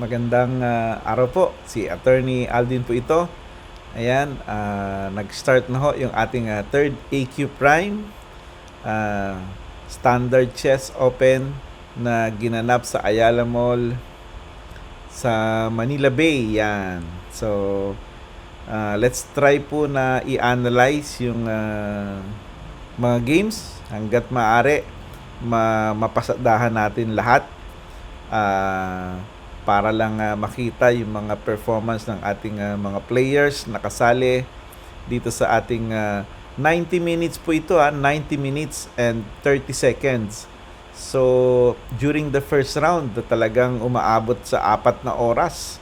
Magandang araw po. Si Attorney Aldin po ito. Ayan, nag-start na ho yung ating third AQ Prime Standard Chess Open na ginanap sa Ayala Mall sa Manila Bay. Yan. So, let's try po na i-analyze yung mga games hanggat maaari mapasadahan natin lahat para lang makita yung mga performance ng ating mga players na kasali dito sa ating 90 minutes po ito, 90 minutes and 30 seconds. So, during the first round, talagang umaabot sa 4 na oras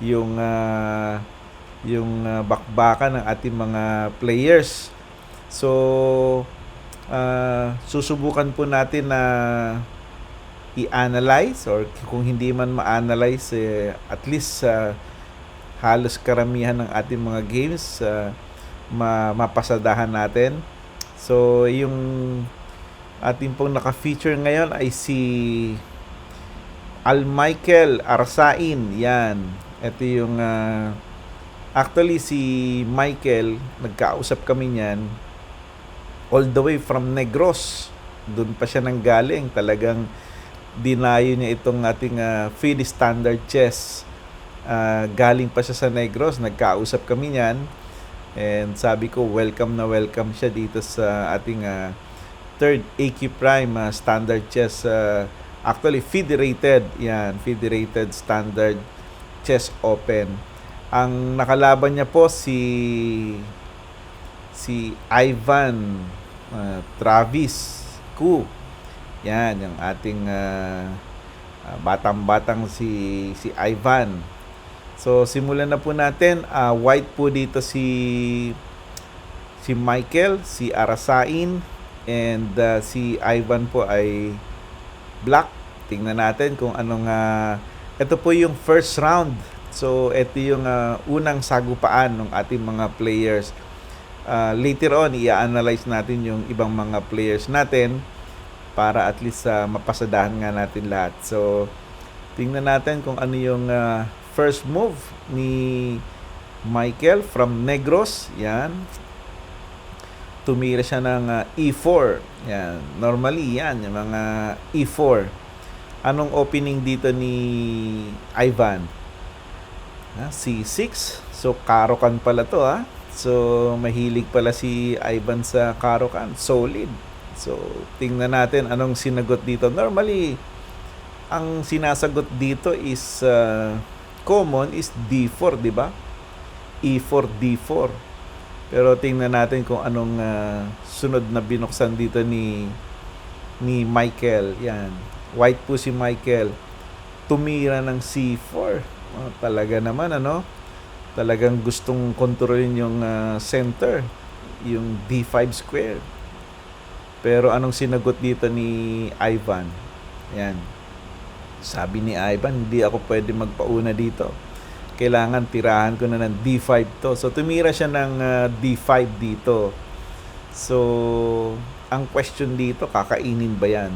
yung bakbakan ng ating mga players. So, susubukan po natin na i-analyze, or kung hindi man ma-analyze, at least halos karamihan ng ating mga games mapasadahan natin. So, yung ating pong naka-feature ngayon ay si Almichael Arsain. Yan. Ito yung actually si Michael, nagkausap kami niyan all the way from Negros. Doon pa siya nanggaling. Talagang dinayo niya itong ating FIDE Standard Chess. Galing pa siya sa Negros, nagkausap kami niyan. And sabi ko, welcome na welcome siya dito sa ating third AQ Prime Standard Chess. Actually, FIDE-rated. Yan, FIDE-rated Standard Chess Open. Ang nakalaban niya po si Ivan Travis Ku. Yan, yung ating batang-batang si Ivan. So, simulan na po natin. White po dito si Michael, si Arasain, and si Ivan po ay black. Tingnan natin kung anong ito po yung first round. So, ito yung unang sagupaan ng ating mga players. Later on, i-analyze natin yung ibang mga players natin para at least mapasadahan nga natin lahat. So, tingnan natin kung ano yung first move ni Michael from Negros. Yan. Tumira siya ng E4. Yan. Normally, yan. Yung mga E4. Anong opening dito ni Ivan? C6. So, Caro-Kann pala to, ha? So, mahilig pala si Ivan sa Caro-Kann. Solid. So, tingnan natin anong sinagot dito. Normally, ang sinasagot dito is common is D4, di ba? E4, D4. Pero tingnan natin kung anong sunod na binuksan dito ni Michael. Yan. White po si Michael. Tumira ng C4. Talaga naman, ano? Talagang gustong kontrolin yung center, yung D5 square. Pero anong sinagot dito ni Ivan? Yan. Sabi ni Ivan, hindi ako pwede magpauna dito. Kailangan tirahan ko na ng D5 to. So, tumira siya ng D5 dito. So, ang question dito, kakainin ba yan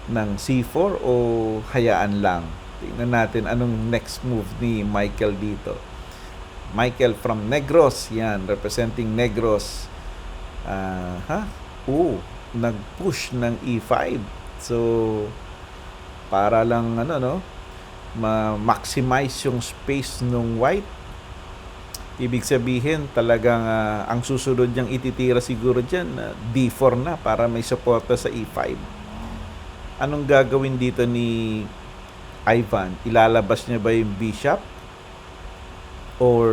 ng C4 o hayaan lang? Tingnan natin anong next move ni Michael dito. Michael from Negros. Yan, representing Negros. Nag-push ng E5. So, para lang ma-maximize yung space ng white. Ibig sabihin, talagang ang susunod niyang ititira siguro dyan, D4 na para may suporta sa E5. Anong gagawin dito ni Ivan? Ilalabas niya ba yung bishop? Or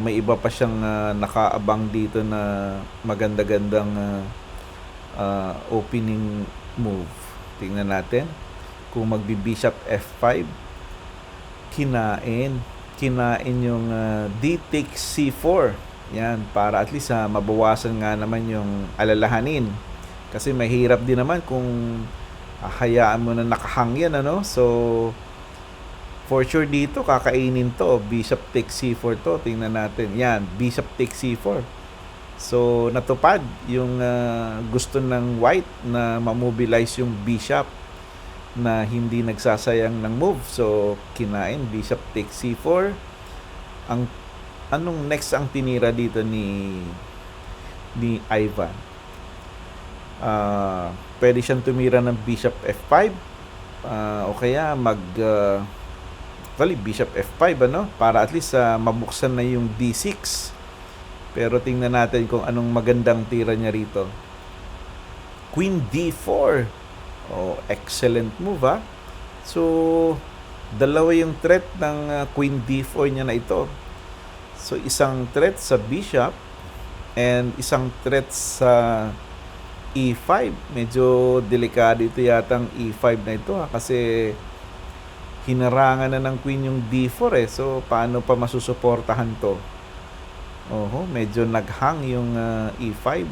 may iba pa siyang nakaabang dito na maganda-gandang opening move? Tingnan natin. Kung magbi-bishop F5, kinain yung D takes C4. Yan, para at least mabawasan nga naman yung alalahanin. Kasi mahirap din naman kung hayaan mo na nakahang yan, ano? So, for sure dito, kakainin to. Bishop takes C4 to. Tingnan natin. Yan, bishop takes C4. So, natupad yung gusto ng white na mamobilize yung bishop. na hindi nagsasayang ng move. So, kinain, bishop takes c4. Anong next ang tinira dito ni Ivan? Pwede siyang tumira ng bishop f5. O kaya bishop f5, para at least mabuksan na yung d6. Pero tingnan natin kung anong magandang tira niya rito. Queen d4. Excellent move, ha? So, dalawa yung threat ng queen d4 niya na ito. So, isang threat sa bishop and isang threat sa e5. Medyo delikado ito yatang e5 na ito, ha? Kasi hinarangan na ng queen yung d4 eh. So, paano pa masusuportahan to? Medyo naghang yung e5.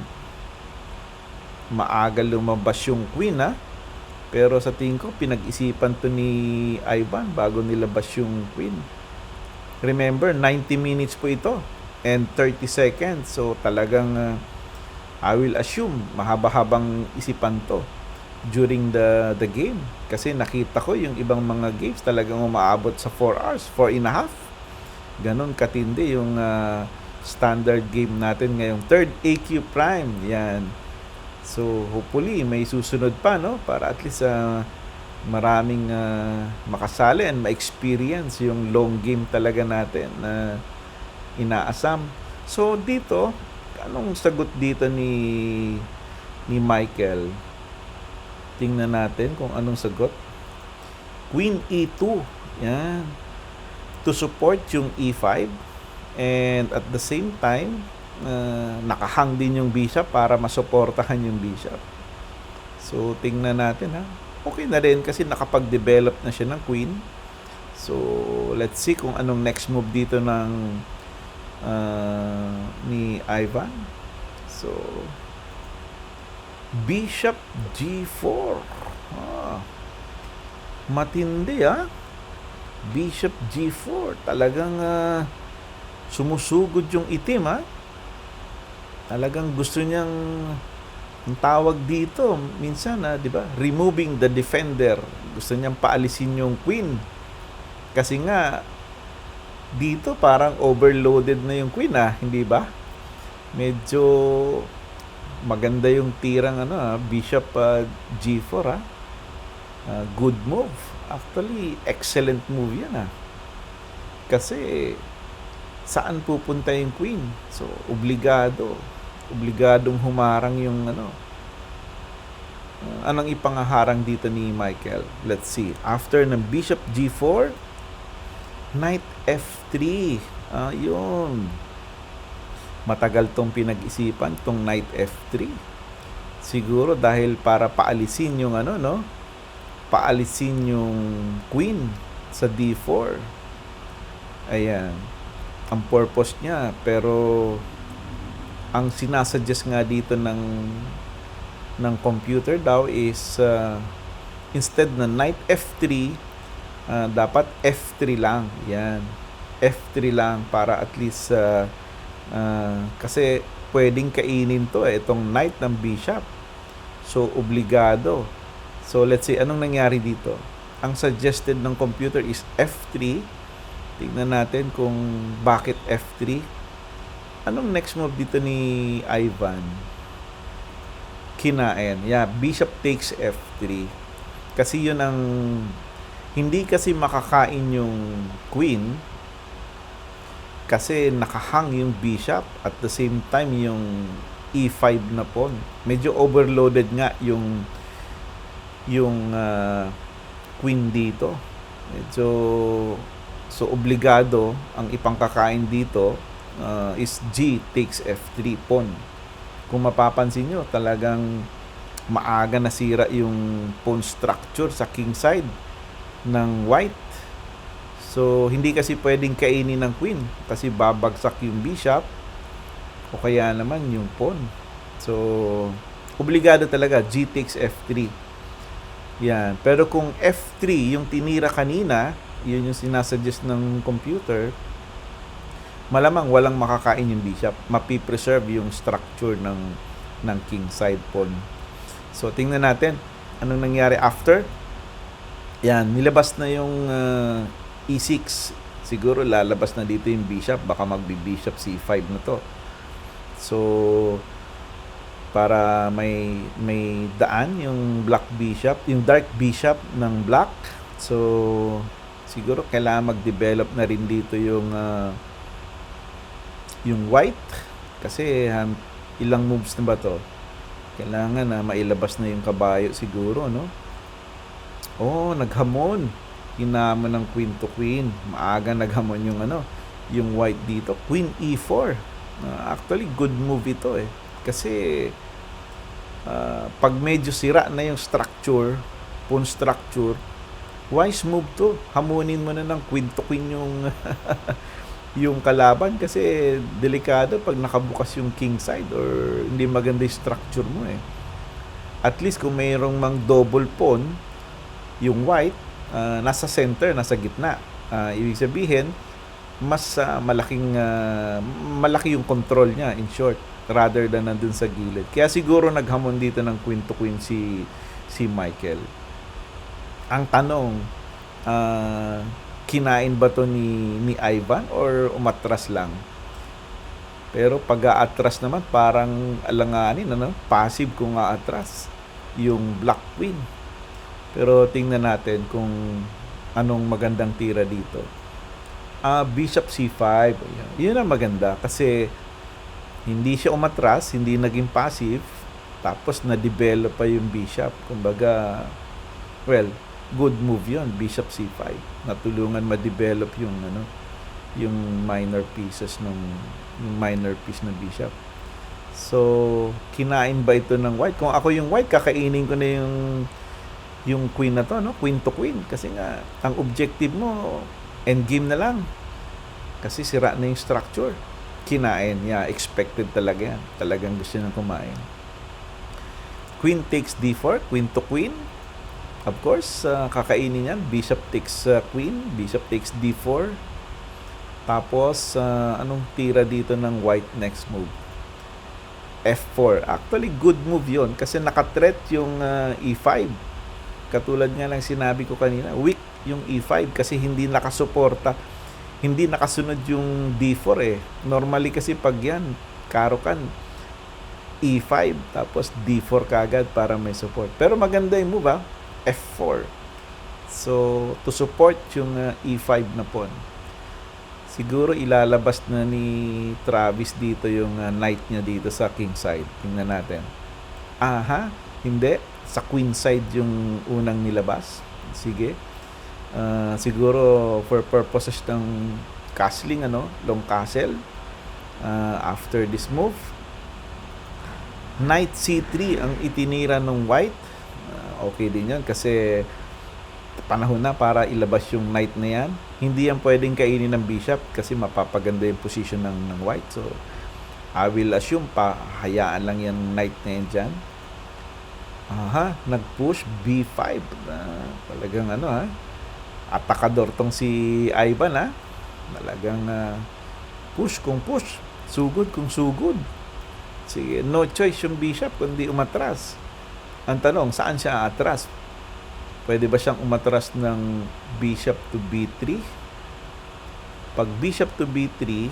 Maaga lumabas yung queen, ha? Pero sa tingin ko, pinag-isipan to ni Ivan bago nilabas yung queen. Remember, 90 minutes po ito and 30 seconds. So, talagang I will assume mahaba-habang isipan to during the game. Kasi nakita ko yung ibang mga games talagang umaabot sa 4 hours, 4.5. Ganon katindi yung standard game natin ngayong third AQ Prime. Yan. So, hopefully, may susunod pa, para at least maraming makasali and ma-experience yung long game talaga natin na inaasam. So, dito, anong sagot dito ni Michael? Tingnan natin kung anong sagot. Queen e2. Yan. To support yung e5. And at the same time, nakahang din yung bishop para masuportahan yung bishop. So, tingnan natin, ha. Okay na rin kasi nakapag-develop na siya ng queen. So, let's see kung anong next move dito ng ni Ivan. So, bishop g4. Matindi, ha. Bishop g4. Talagang sumusugod yung itim, ha. Talagang gusto niyang, ang tawag dito minsan, di ba? Removing the defender. Gusto niyang paalisin yung queen. Kasi nga dito parang overloaded na yung queen, hindi ba? Medyo maganda yung tirang bishop g4, good move. Actually, excellent move yan, Kasi saan pupunta yung queen? So, obligadong humarang yung anong ipangaharang dito ni Michael? Let's see. After ng bishop g4, knight f3. Yun. Matagal tong pinag-isipan, tong knight f3. Siguro dahil para paalisin yung paalisin yung queen sa d4. Ayan. Ang purpose niya, pero ang sinasuggest nga dito ng computer daw is instead na knight f3, dapat f3 lang. Yan. F3 lang para at least kasi pwedeng kainin to itong knight ng bishop. So, obligado. So, let's see, anong nangyari dito? Ang suggested ng computer is f3. Tingnan natin kung bakit f3. Anong next move dito ni Ivan? Kinain. Yeah, bishop takes f3. Kasi yun ang hindi kasi makakain yung queen kasi nakahang yung bishop at the same time yung e5 na pawn. Medyo overloaded nga yung queen dito. Medyo so obligado ang ipangkakain dito is g takes f3 pawn. Kung mapapansin nyo, talagang maaga nasira yung pawn structure sa king side ng white. So, hindi kasi pwedeng kainin ng queen kasi babagsak yung bishop o kaya naman yung pawn. So, obligado talaga, g takes f3. Yan. Pero kung f3 yung tinira kanina, yun yung sinasuggest ng computer, malamang walang makakain yung bishop. Mapipreserve yung structure ng king side pawn. So, tingnan natin anong nangyari after. Yan, nilabas na yung E6. Siguro lalabas na dito yung bishop. Baka magbi-bishop C5 na to. So, para may daan yung black bishop, yung dark bishop ng black. So, siguro kailangan mag-develop na rin dito yung white. Kasi ilang moves na ba to? Kailangan na mailabas na yung kabayo siguro, no? Oh, naghamon. Hinamon ng queen to queen. Maaga naghamon yung white dito. Queen E4. Actually, good move ito eh. Kasi pag medyo sira na yung structure, pawn structure, wise move to. Hamunin mo na ng queen to queen yung yung kalaban kasi delikado pag nakabukas yung king side or hindi maganda yung structure mo eh. At least kung mayroong mang double pawn, yung white, nasa center, nasa gitna. Ibig sabihin, mas malaki yung control niya, in short, rather than nandun sa gilid. Kaya siguro naghamon dito ng queen to queen si Michael. Ang tanong, kinain ba to ni Ivan or umatras lang? Pero pag aatras naman, parang alanganin, passive kung aatras yung black queen. Pero tingnan natin kung anong magandang tira dito. Bishop C5. Yun ang maganda kasi hindi siya umatras, hindi naging passive, tapos na-develop pa yung bishop. Kumbaga, well, good move yun, Bishop C5. Natulungan ma-develop yung minor pieces yung minor piece ng bishop. So, kinain ba ito ng white? Kung ako yung white, kakainin ko na yung queen na to, no? Queen to queen. Kasi nga, ang objective mo, endgame na lang. Kasi sira na yung structure. Kinain. Yeah, expected talaga yan. Talagang gusto nang kumain. Queen takes D4. Queen to queen. Of course, kakainin yan. Bishop takes queen. Bishop takes D4. Tapos, anong tira dito ng white next move? F4. Actually, good move yon kasi naka-threat yung E5. Katulad nga lang sinabi ko kanina, weak yung E5 kasi hindi nakasuporta. Hindi nakasunod yung D4 eh. Normally kasi pag yan, Caro-Kann, E5, tapos D4 kagad para may support. Pero maganda yung move F4. So, to support yung E5 na pawn. Siguro ilalabas na ni Travis dito yung knight niya dito sa king side. Tingnan natin. Aha, hindi. Sa queen side yung unang nilabas. Sige. Siguro for purposes ng castling, long castle. After this move, knight C3 ang itinira ng white. Okay din yan kasi panahon na para ilabas yung knight na yan. Hindi yan pwedeng kainin ng bishop kasi mapapaganda yung position ng white. So, I will assume hayaan lang yung knight na yan dyan. Aha, nag-push B5. Talagang atakador tong si Ivan Talagang push kung push. Sugod kung sugod. Sige, no choice yung bishop kundi umatras. Ang tanong, saan siya atras? Pwede ba siyang umatras ng bishop to B3? Pag bishop to B3,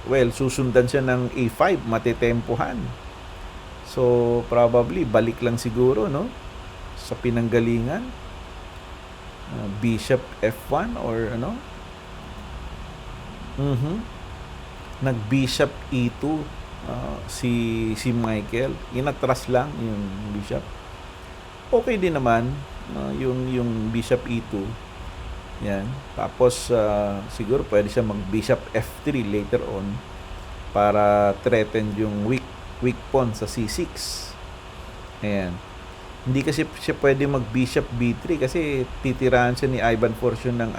well, susundan siya ng A5, matitempuhan. So, probably, balik lang siguro, sa pinanggalingan. Bishop F1 or Nag-bishop E2 si Michael. Inatras lang yung bishop. Okay din naman yung bishop E2. Yan. Tapos, siguro pwede siya mag-bishop F3 later on para threaten yung weak pawn sa C6. Ayan. Hindi kasi siya pwede mag-bishop B3 kasi titirahan siya ni Ivan Fortune ng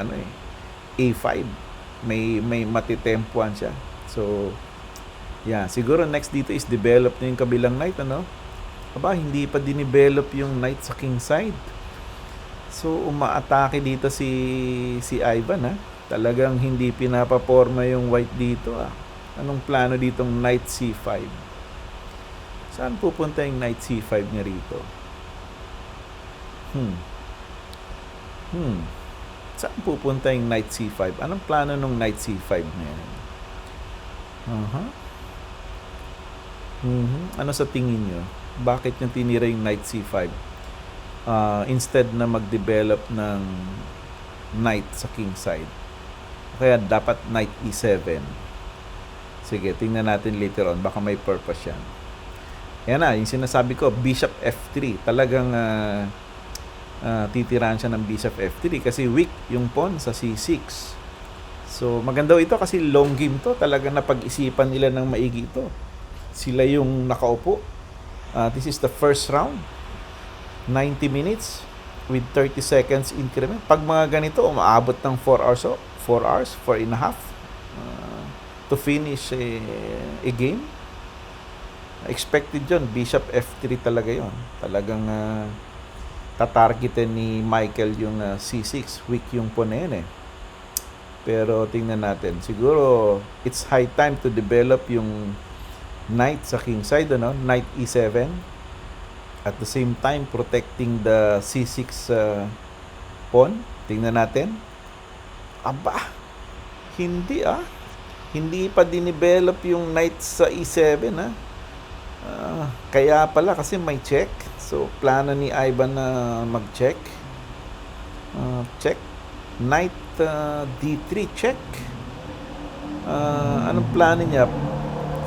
A5. May matitempuan siya. So, yeah. Siguro next dito is develop na yung kabilang knight, Aba, hindi pa dinevelop yung knight sa king side. So, umaatake dito si Ivan, Talagang hindi pinapaporma yung white dito, Anong plano ditong knight C5? Saan pupunta yung knight C5 niya rito? Hmm. Saan pupunta yung knight c5? Anong plano nung knight c5 na yan? Aha. Ano sa tingin nyo? Bakit yung tinira yung knight c5? Instead na mag-develop ng knight sa king side. Kaya dapat knight e7. Sige, tingnan natin later on. Baka may purpose yan. Yan na, yung sinasabi ko, bishop f3. Talagang titirahan siya ng bishop f3 kasi weak yung pawn sa c6. So, maganda ito kasi long game to. Talagang napag-isipan nila ng maigi ito. Sila yung nakaupo. This is the first round. 90 minutes with 30 seconds increment. Pag mga ganito, umaabot ng 4 hours, 4 and a half to finish a game. Expected yun. Bishop f3 talaga yon. Talagang tatargetin ni Michael yung c6. Weak yung pawn na yun eh. Pero tingnan natin. Siguro, it's high time to develop yung knight sa king side, ano? Knight e7. At the same time, protecting the c6 pawn. Tingnan natin. Aba, hindi Hindi pa dinevelop yung knight sa e7 kaya pala kasi may check. So, plano ni Ivan na mag-check. Check. Knight d3, check. Anong plano niya?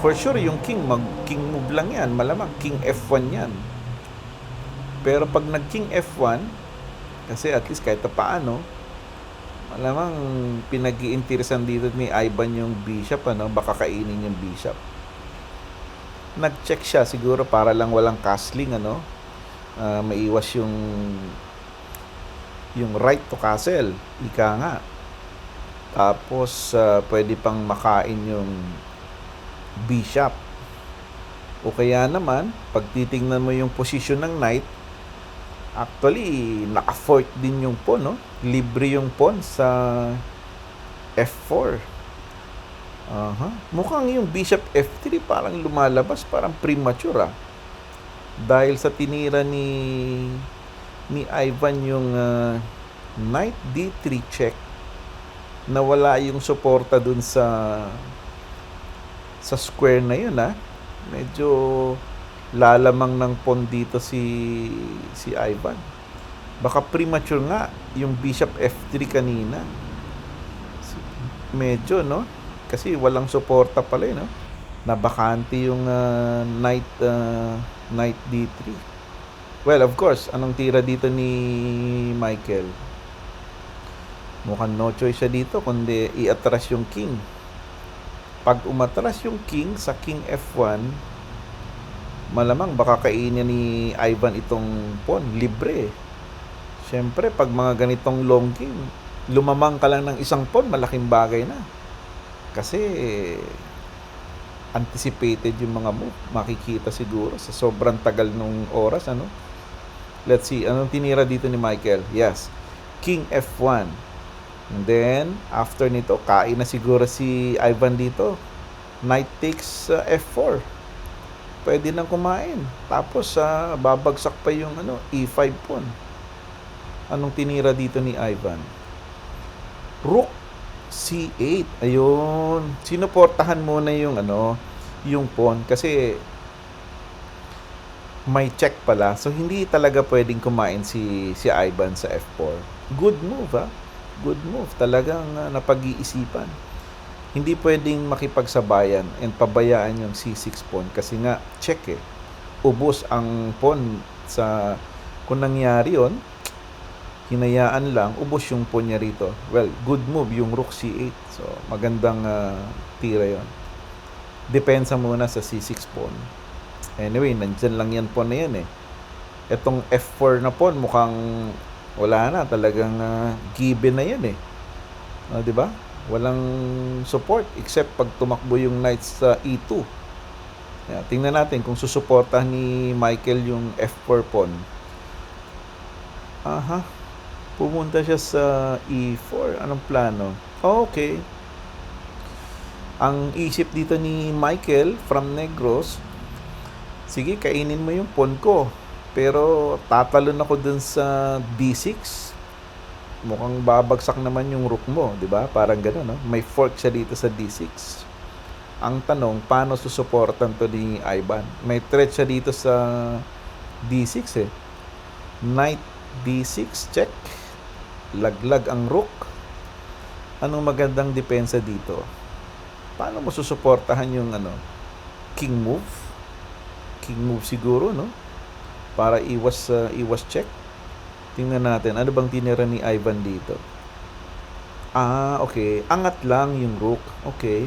For sure, yung king, mag-king move lang yan. Malamang, king f1 yan. Pero pag nag-king f1, kasi at least kahit paano, malamang pinag-iinteresan dito ni Ivan yung bishop, baka kainin yung bishop. Nag-check siya siguro para lang walang castling, maiwas yung right to castle, ika nga. Tapos pwede pang makain yung bishop. O kaya naman, pag titingnan mo yung position ng knight, actually, naka-fourth din yung pawn, Libre yung pawn sa f4. Mukhang yung bishop f3 parang lumalabas, parang premature, Dahil sa tinira ni Ivan yung knight d3 check, nawala yung suporta dun sa square na yun, Medyo lalamang ng pawn dito si Ivan. Baka premature nga yung bishop f3 kanina. Medyo, Kasi walang suporta pala, Nabakante yung knight d3. Well, of course, anong tira dito ni Michael? Mukhang no choice siya dito kundi i-atras yung king. Pag umatras yung king sa king f1, malamang baka kainin ni Ivan itong pawn. Libre. Siyempre, pag mga ganitong long game, lumamang ka lang ng isang pawn, malaking bagay na. Kasi, anticipated yung mga move. Makikita siguro sa sobrang tagal ng oras, Let's see, anong tinira dito ni Michael? Yes, king f1. And then, after nito, kain na siguro si Ivan dito. Knight takes f4. Pwede nang kumain. Tapos, babagsak pa yung e5 pawn. Anong tinira dito ni Ivan? Rook c8. Ayun. Sinuportahan muna yung yung pawn kasi may check pala. So, hindi talaga pwedeng kumain si Ivan sa f4. Good move, Good move. Talagang napag-iisipan. Hindi pwedeng makipagsabayan and pabayaan yung c6 pawn kasi nga check ubos ang pawn sa kung nangyari yon, hinayaan lang, ubos yung pawn niya rito. Well, good move yung rook c8. So, magandang tira yon. Depensa muna sa c6 pawn. Anyway, nandyan lang yan pawn na yan Etong f4 na pawn mukhang wala na. Talagang given na yan di ba? Walang support except pag tumakbo yung knight sa e2. Tingnan natin kung susuportahan ni Michael yung f4 pawn. Pumunta siya sa e4. Anong plano? Okay. Ang isip dito ni Michael from Negros, sige, kainin mo yung pawn ko. Pero tatalon ako dun sa d6. mukhang babagsak naman yung rook mo, di ba? Parang gano'n, no? May fork siya dito sa d6. Ang tanong, paano susuportan to ni Ivan? May threat siya dito sa d6 eh. Knight d6, check. Laglag ang rook. Anong magandang depensa dito? Paano mo susuportahan yung king move? King move siguro, no? Para iwas check. Tingnan natin, ano bang tinira ni Ivan dito? Okay. Angat lang yung rook. Okay.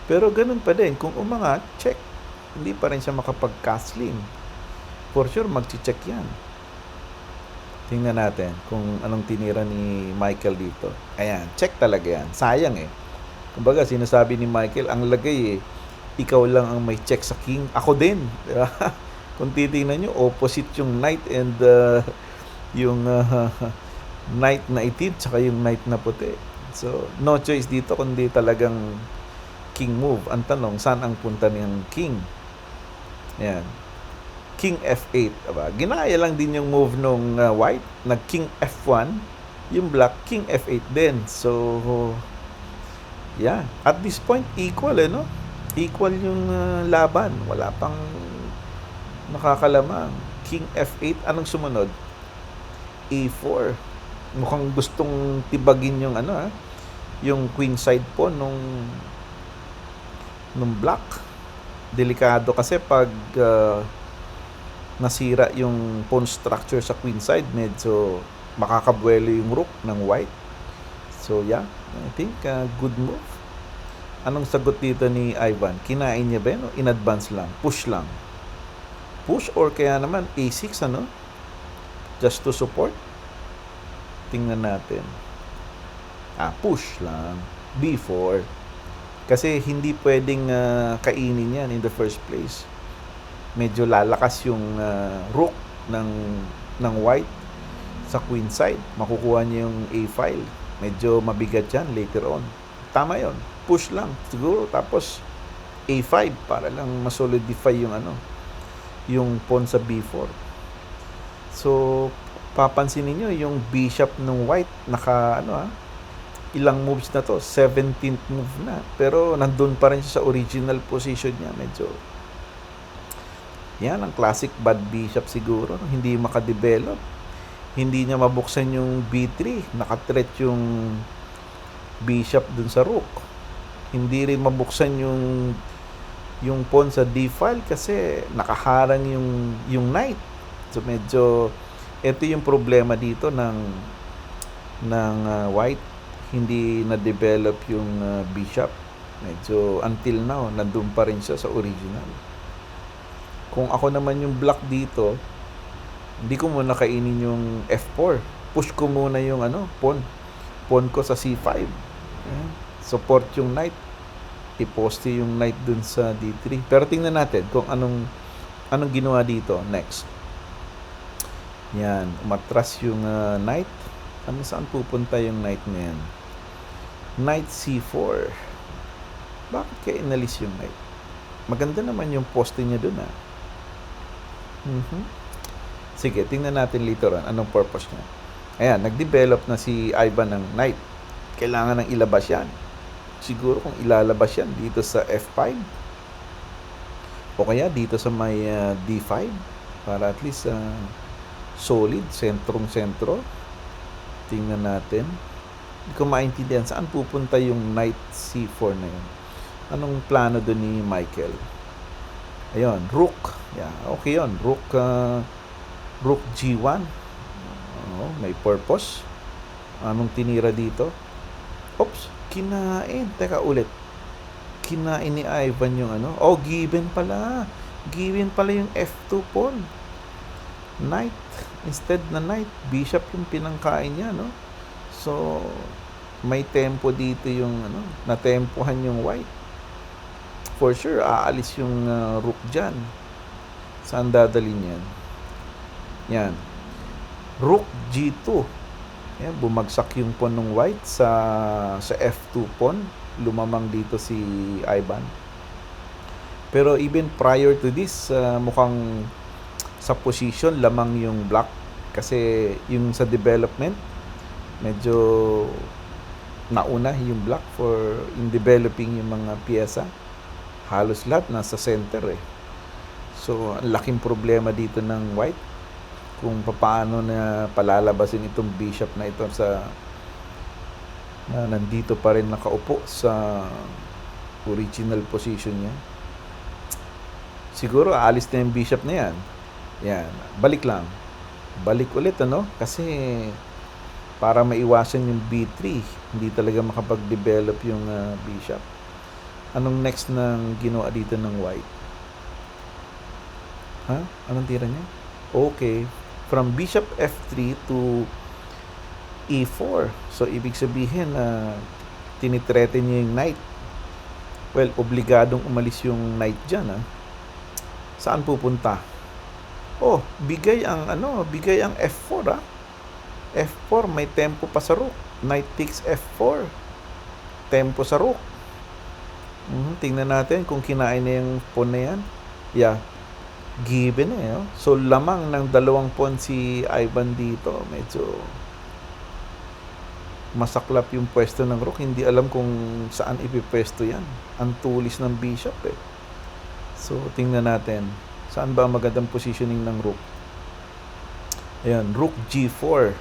Pero ganun pa din. Kung umangat, check. Hindi pa rin siya makapag-castling. For sure, mag-check yan. Tingnan natin kung anong tinira ni Michael dito. Ayan, check talaga yan. Sayang eh. Kumbaga, sinasabi ni Michael, ang lagay eh, ikaw lang ang may check sa king. Ako din. Diba? Kung titingnan nyo, opposite yung knight and yung knight na itim tsaka yung knight na puti. So, no choice dito kundi talagang king move. Ang tanong, saan ang punta ng king? Ayan. King F8. Aba, ginaya lang din yung move nung white. Nag King F1. Yung black, King F8 din. So, yeah. At this point, equal no? Equal yung laban. Wala pang nakakalamang. King F8. Anong sumunod? A4. Mukhang gustong tibagin yung yung queen side po nung black. Delikado kasi pag nasira yung pawn structure sa queen side, medyo makakabuelo yung rook ng white. So yeah, I think good move. Anong sagot dito ni Ivan? Kinain niya ba o in advance lang? Push lang. Push or kaya naman A6 just to support. Tingnan natin. Push lang. B4. Kasi hindi pwedeng kainin yan in the first place. Medyo lalakas yung rook ng white sa queen side. Makukuha niya yung A file. Medyo mabigat yan later on. Tama yon. Push lang siguro, tapos A5 para lang masolidify yung yung pawn sa B4. So papansinin niyo yung bishop ng white naka ilang moves na to, 17th move na, pero nandun pa rin siya sa original position niya. Medyo yan ang classic bad bishop siguro, hindi makadevelop, hindi niya mabuksan yung B3, naka-threat yung bishop dun sa rook, hindi rin mabuksan yung pawn sa D file kasi nakaharang yung knight. So medyo ito yung problema dito ng white, hindi na-develop yung bishop. Medyo until now nandun pa rin siya sa original. Kung ako naman yung black dito, hindi ko muna kainin yung F4. Push ko muna yung pawn ko sa C5. Support yung knight. I-poste yung knight dun sa D3. Pero tingnan natin kung anong ginawa dito next. Yan, umatras yung knight. Saan pupunta yung knight na yan? Knight C4. Bakit kaya inalis yung knight? Maganda naman yung poste niya dun Sige, tingnan natin later on anong purpose niya. Ayan, nag-develop na si Ivan ng knight. Kailangan nang ilabas yan. Siguro kung ilalabas yan dito sa F5 o kaya dito sa may D5 para at least solid, sentrong-sentro. Tingnan natin. Hindi ko maintindihan saan pupunta yung knight C4 na yun. Anong plano doon ni Michael? Ayun, rook. Yeah, okay yun. Rook G1. May purpose. Anong tinira dito? Oops, kinain. Teka ulit. Kinain ni Ivan yung given pala. Given pala yung F2 pawn. Knight. Instead na knight, bishop yung pinangkain niya, So, may tempo dito yung natempohan yung white. For sure, aalis yung rook dyan. Saan dadalhin yan? Yan. Rook G2. Yan, bumagsak yung pawn ng white sa F2 pawn. Lumamang dito si Ivan. Pero even prior to this, mukhang sa position lamang yung black. Kasi yung sa development, medyo nauna yung black in developing yung mga piyesa. Halos lahat nasa center eh. So, ang laking problema dito ng white kung paano na palalabasin itong bishop na ito na nandito pa rin nakaupo sa original position niya. Siguro aalis na yung bishop na yan. Yan, balik lang. Balik ulit kasi para maiwasan yung b3, hindi talaga makapag-develop yung bishop. Anong next ng ginawa dito ng white? Anong tira niya? Okay, from bishop f3 to e4. So, ibig sabihin na tinitreten niya yung knight. Well, obligadong umalis yung knight dyan. Saan pupunta? Bigay ang f4 f4, may tempo pa sa rook. Knight takes f4. Tempo sa rook. Tingnan natin kung kinain na yung pawn na yan. Yeah. Given So, lamang ng dalawang pawn si Ivan dito. Medyo masaklap yung pwesto ng rook. Hindi alam kung saan ipipwesto yan. Ang tulis ng bishop So, tingnan natin. Saan ba ang magandang positioning ng rook? Ayan, rook g4.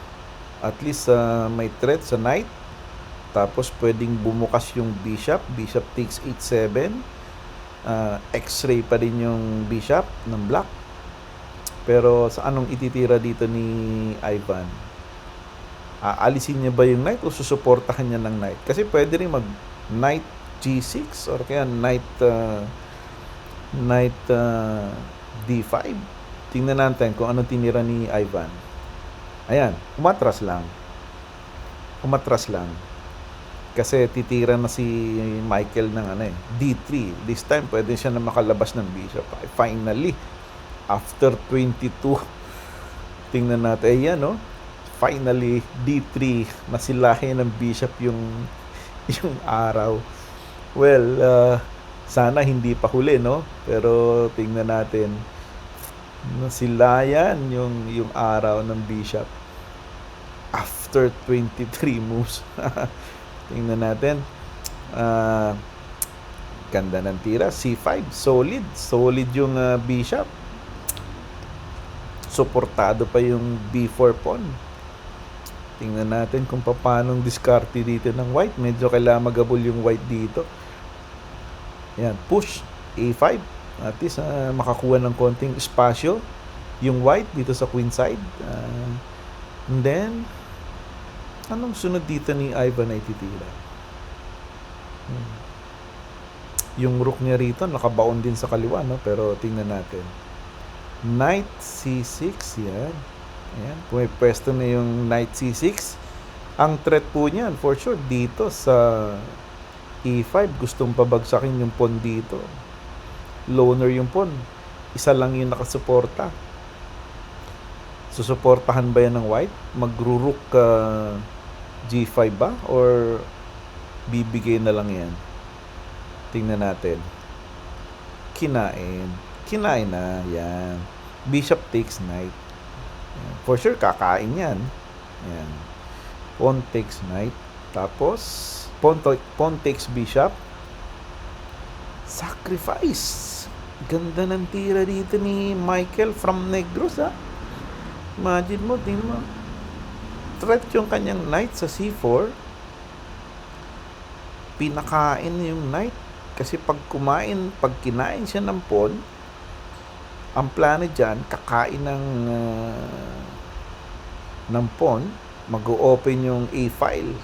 At least may threat sa knight. Tapos pwedeng bumukas yung bishop. Bishop takes h7. X-ray pa din yung bishop ng black. Pero sa anong ititira dito ni Ivan? Aalisin niya ba yung knight o susuportahan niya ng knight? Kasi pwede rin mag knight g6 or kaya knight d5. Tingnan natin kung ano tinira ni Ivan. Ayan, umatras lang. Kasi titira na si Michael ng d3. This time, pwede siya na makalabas ng bishop. Finally, after 22, tingnan natin. Ayan, finally, d3, nasilahin ng bishop yung araw. Well, sana hindi pa huli, Pero tingnan natin. Nasilayan yung araw ng bishop after 23 moves. Tingnan natin. Ganda ng tira. C5. Solid yung bishop. Suportado pa yung b4 pawn. Tingnan natin kung paano diskarte dito ng white. Medyo kailangan magabol yung white dito. Ayan. Push. A5. At least makakuha ng konting espasyo yung white dito sa queen side. And then, anong sunod dito ni Ivan ay titira? Yung rook niya rito, nakabaon din sa kaliwa, Pero tingnan natin. Knight C6, yan. Ayan, pumipwesto na yung Knight C6. Ang threat po niyan, for sure, dito sa E5, gustong pabagsakin yung pawn dito. Loner yung pawn. Isa lang yung nakasuporta. Susuportahan ba yan ng white? Magro-rook G5 ba? Or bibigay na lang yan? Tingnan natin. Kinain na. Yan. Bishop takes knight. Yan. For sure, kakain yan. Yan. Pawn takes knight. Tapos, pawn takes bishop. Sacrifice. Ganda ng tira dito ni Michael from Negros, Imagine mo, tingnan mo. Threat yung kanyang knight sa c4. Pinakain yung knight. Kasi pag kinain siya ng pawn, ang plano dyan, kakain ng pawn, mag-o-open yung a-file.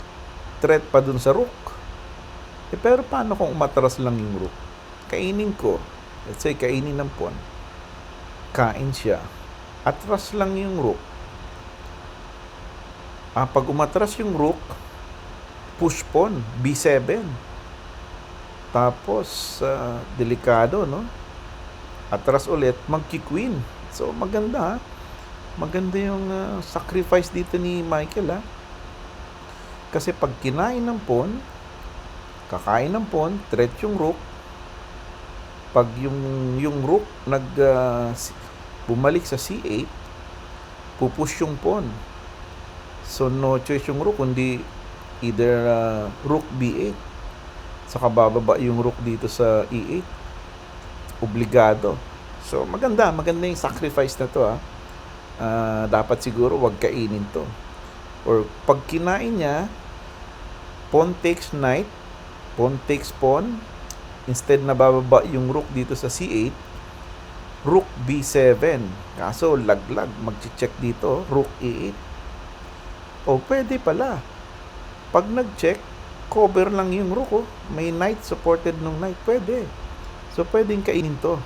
Threat pa dun sa rook. Pero paano kung umatras lang yung rook? Kainin ko. Let's say, kainin ng pawn. Kain siya. Atras lang yung rook. Pag umatras yung rook, push pawn, b7. Tapos, delikado, Atras ulit, magki-queen. So, maganda, Maganda yung sacrifice dito ni Michael, Kasi pag kinain ng pawn, kakain ng pawn, threat yung rook. Pag yung rook bumalik sa c8, pupush yung pawn. So, no choice yung rook, kundi either rook b8. Saka bababa yung rook dito sa e8. Obligado. So, maganda yung sacrifice na to, dapat siguro wag kainin to. Or pag kinain niya, pawn takes knight, pawn takes pawn, instead na bababa yung rook dito sa c8, rook b7. Kaso laglag, mag-check dito, rook e8. O pwede pala. Pag nag-check, cover lang yung rook, may knight supported nung knight, pwede. So pwedeng kainin to.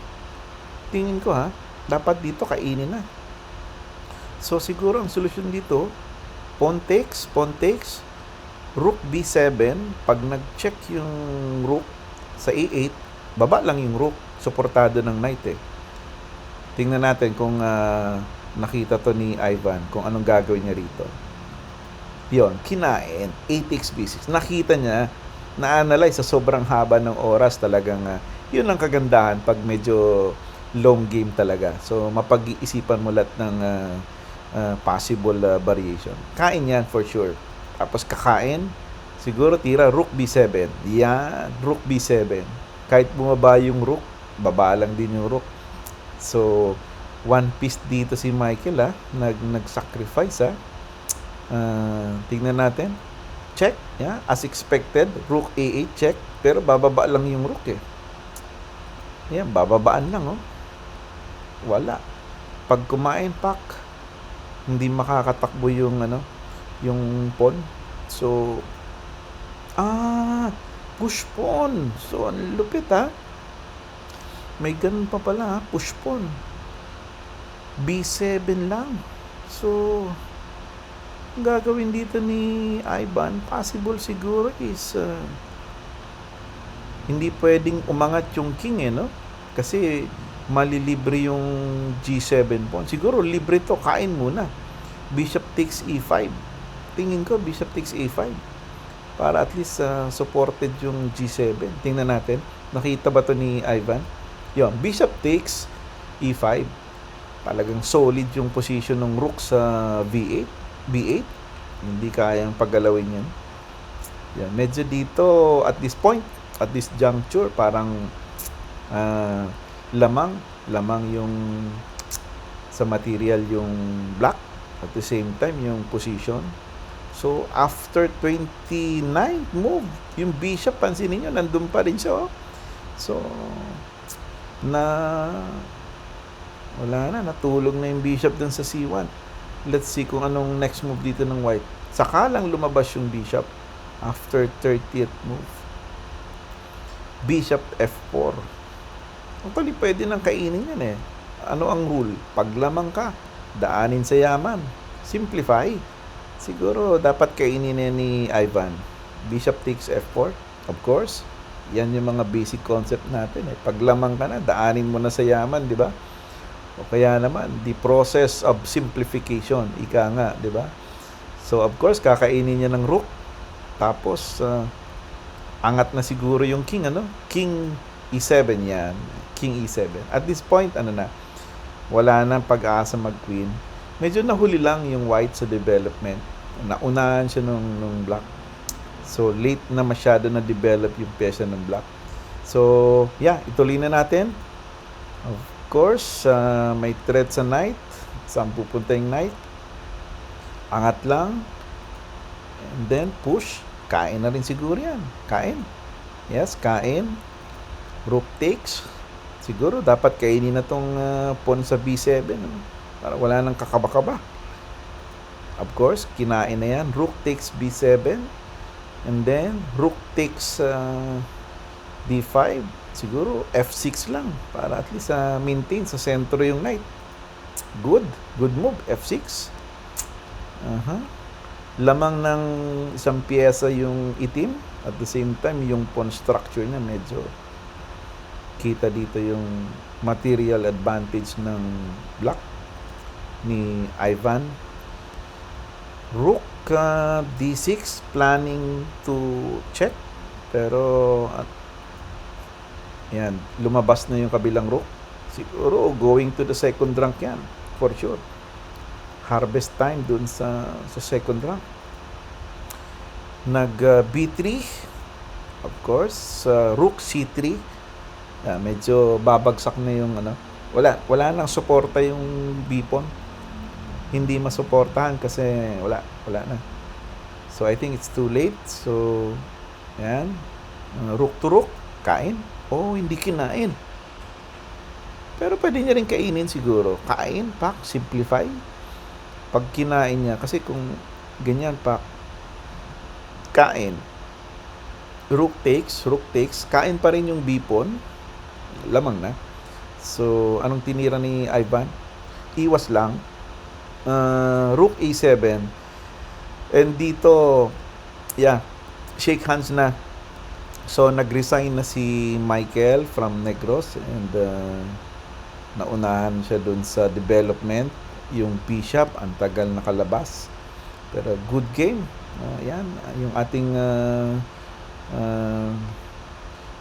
Tingin ko dapat dito kainin na. So siguro ang solusyon dito, pawn takes, rook b7. Pag nag-check yung rook sa e8, baba lang yung rook, suportado ng knight Tingnan natin kung nakita to ni Ivan, kung anong gagawin niya rito. Yon, kinain, 8x b6. Nakita niya, na-analyze sa sobrang haba ng oras talagang, yun ang kagandahan pag medyo long game talaga. So, mapag-iisipan mo lahat ng possible variation. Kain yan for sure. Tapos kakain, siguro tira rook b7. Yan, rook b7. Kahit bumaba yung rook, baba lang din yung rook. So, one piece dito si Michael nag-sacrifice tingnan natin. Check, as expected, rook a8 check, pero bababa lang yung rook Yan, bababaan lang Wala. Pag kumain pak, hindi makakatakbo yung yung pawn. So, push pawn. So, ang lupit May ganun pa pala push pawn. B7 lang. So, ang gagawin dito ni Ivan, possible siguro is hindi pwedeng umangat yung king Kasi malilibre yung G7 pawn. Siguro libre to, kain muna. Bishop takes E5. Tingin ko bishop takes E5 para at least supported yung G7. Tingnan natin. Nakita ba to ni Ivan? Yon, bishop takes E5. Talagang solid yung position ng rook sa V8. B8. Hindi kayang paggalawin yan. Yan, medyo dito at this point, at this juncture, parang lamang yung sa material yung black. At the same time, yung position. So, after 29th move, yung bishop, pansinin nyo, nandun pa rin siya. So, wala na, natulog na yung bishop dun sa C1. Let's see kung anong next move dito ng white. Saka lang lumabas yung bishop after 30th move. Bishop F4. Actually, pwede nang kainin yan Ano ang rule? Pag lamang ka, daanin sa yaman. Simplify. Siguro, dapat kainin ni Ivan. Bishop takes F4. Of course, yan yung mga basic concept natin Pag lamang ka na, daanin mo na sa yaman, di ba? O kaya naman, the process of simplification, ika nga, di ba? So, of course, kakainin niya ng rook. Tapos, angat na siguro yung king, King E7 yan. King E7. At this point, wala nang pag-asa mag-queen. Medyo nahuli lang yung white sa development. Naunahan siya nung black. So, late na masyado na develop yung pyesa ng black. So, ituloy na natin. Of course, may threat sa knight. Saan pupunta yung knight? Angat lang. And then, push. Kain na rin siguro yan. Kain. Yes, kain. Rook takes. Siguro, dapat kainin na tong pawn sa B7. Para wala nang kakaba-kaba. Of course, kinain na yan. Rook takes B7. And then, rook takes D5. Siguro, F6 lang. Para at least maintain sa sentro yung knight. Good. Good move. F6. Lamang ng isang pyesa yung itim. At the same time, yung pawn structure niya medyo kita dito yung material advantage ng black ni Ivan. Rook D6, planning to check. Pero, yan, lumabas na yung kabilang rook. Siguro, going to the second rank yan. For sure. harvest time dun sa second rank. Nag B3, of course, Rook C3. Medyo babagsak na yung ano. Wala nang suporta yung B-pawn. Hindi masuportahan kasi wala na. So I think it's too late. So yan, rook to rook, kain. Hindi kinain. Pero pwede niya rin kainin siguro. Kain, pak, simplify. Pag kinain niya, kasi kung ganyan, pak, kain. Rook takes, kain pa rin yung b-pawn. Lamang na. So, anong tinira ni Ivan? Iwas lang. Rook A7. And dito, shake hands na. So, nag-resign na si Michael from Negros and naunahan siya dun sa development. Yung Bishop, ang tagal nakalabas. Pero good game. Yan, yung ating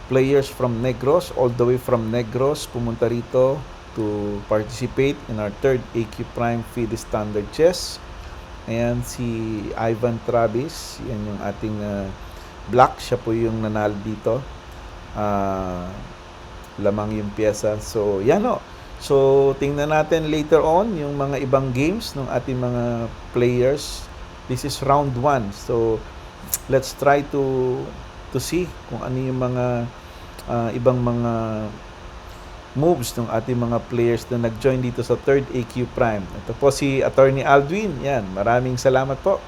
players from Negros, all the way from Negros, pumunta rito to participate in our third AQ Prime FIDE Standard Chess. Ayan, si Ivan Travis, yan yung ating black, siya po yung nanalo dito. Lamang yung pyesa. So, yan o. So, tingnan natin later on yung mga ibang games ng ating mga players. This is round 1. So, let's try to see kung ano yung mga ibang mga moves ng ating mga players na nag-join dito sa third AQ Prime. Ito po si Attorney Aldwin. Yan, maraming salamat po.